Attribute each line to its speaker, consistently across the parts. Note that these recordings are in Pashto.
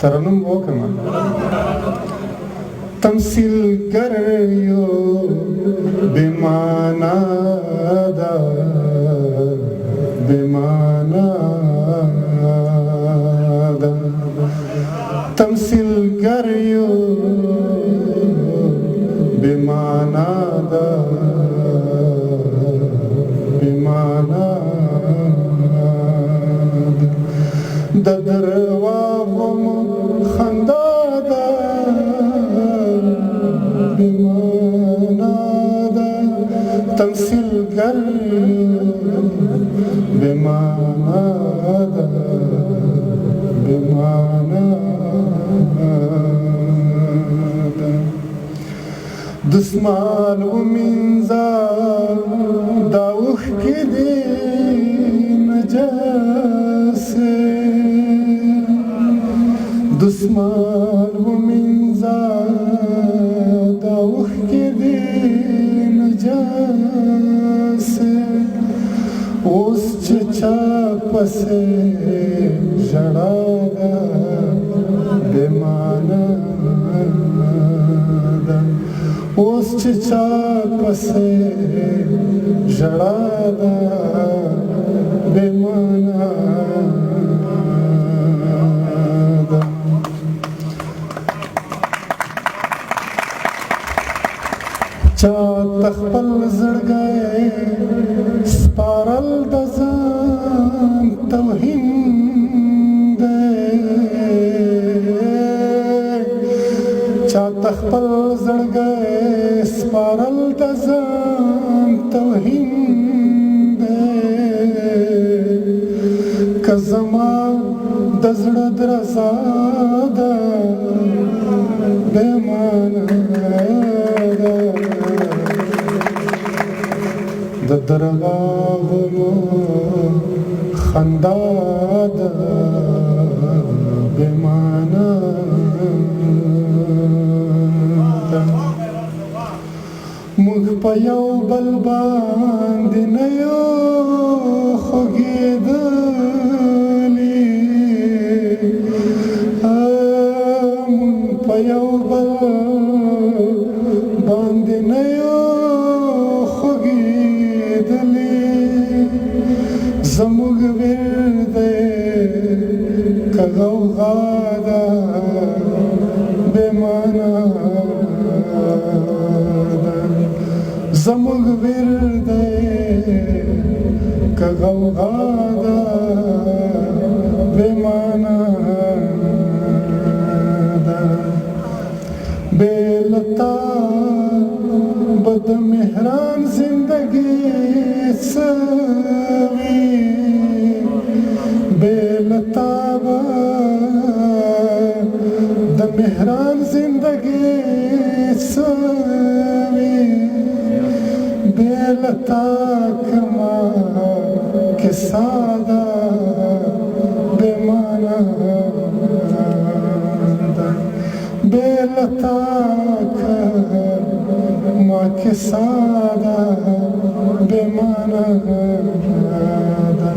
Speaker 1: ترنم وکړم تمثيل کریو بمانا دا بمانا دا تمثيل کریو بمانا دا بمانا دا درواغم خندا دا بمانا دا تمثيل کریو بمانا دا بمانا دا دسمان و منزال داوخ کی دی نجاسه دسمان و منزال داوخ کی دی نجاسه اوس چچا پسه جڑا دا بمانا دا اوس چچا پسه جڑا دا بمانا دا چا تخپل زړګی سپارل د ځان توهین دی چا تخپل زړګی سپارل د ځان توهین دی که زما د زړه درزا ده بېمانه ده د درواغو خندا ده بېمانه ده موږ په یو بل باندې نه یو خوږېدلي موږ په یو بل باندې نه یو زموږ ویر دی که غوغا ده بېمانا ده زموږ ویر دی که غوغا ده بېمانا ده بې له تا به د مهران زندګي څه وي بې له تا به د مهران زندګي څه وي بې له تا کما کیسه ده بېمانا ده بې له تا ما کیسه ده بېمانا ده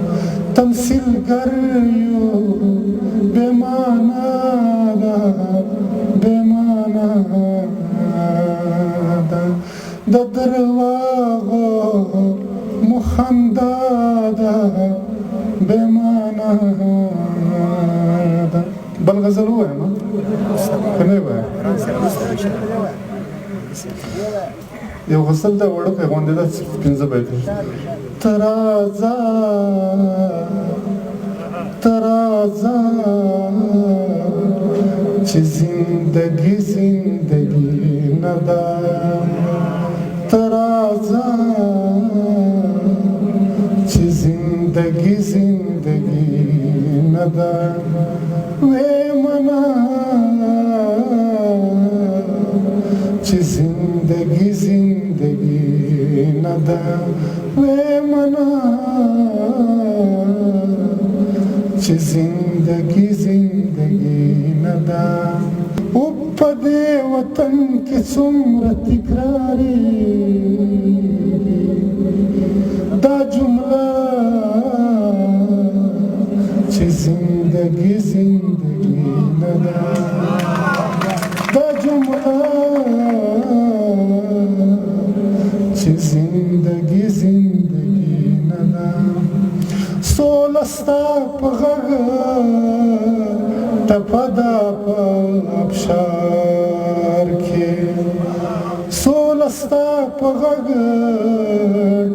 Speaker 1: تمثيل کریو بېمانا ده بېمانا ده د درواغو مخندا ده بېمانا ده بل غزل ووایم که نه ووایم یو غزل ده وړوکی غوندې ده 5 بیته ته راځه ته راځه چې زندګي زندګي نه ده ته راځه چې زندګي زندګي نه ده وې منا چې زندگی زندگی نه ده وې منا چې زندگی زندگی نه ده او په دې وطن کې څومره تکراري دا جمله چې زندگی زندگی نه نه ده دا جمله چې زندګي نه ده سوله ستا په غږ ټپه ده په ابشار کې سوله ستا په غږ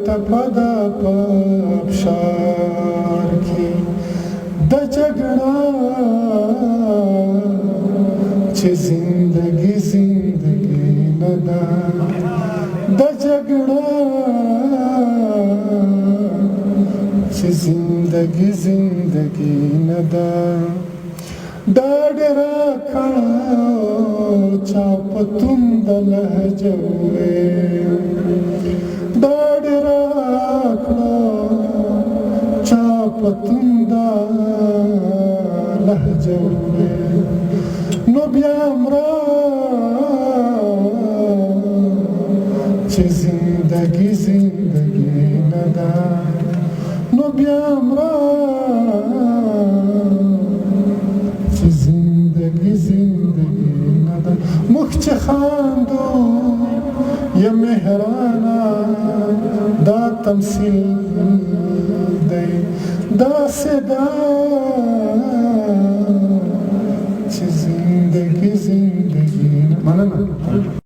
Speaker 1: ټپه ده په ابشار کې د جګړه چې زندګي نه ده د جګړه چې زندګي نه ده دا ډېره کړه چا په تنده لهجه وویل دا ډېره کړه چا په تنده لهجه وویل نو بیا مرا چې زندګي نه ده نو بیا مرا چې زندګي نه ده موږ چې خاندو یا مهرانه دا تمثیل دی داسې ده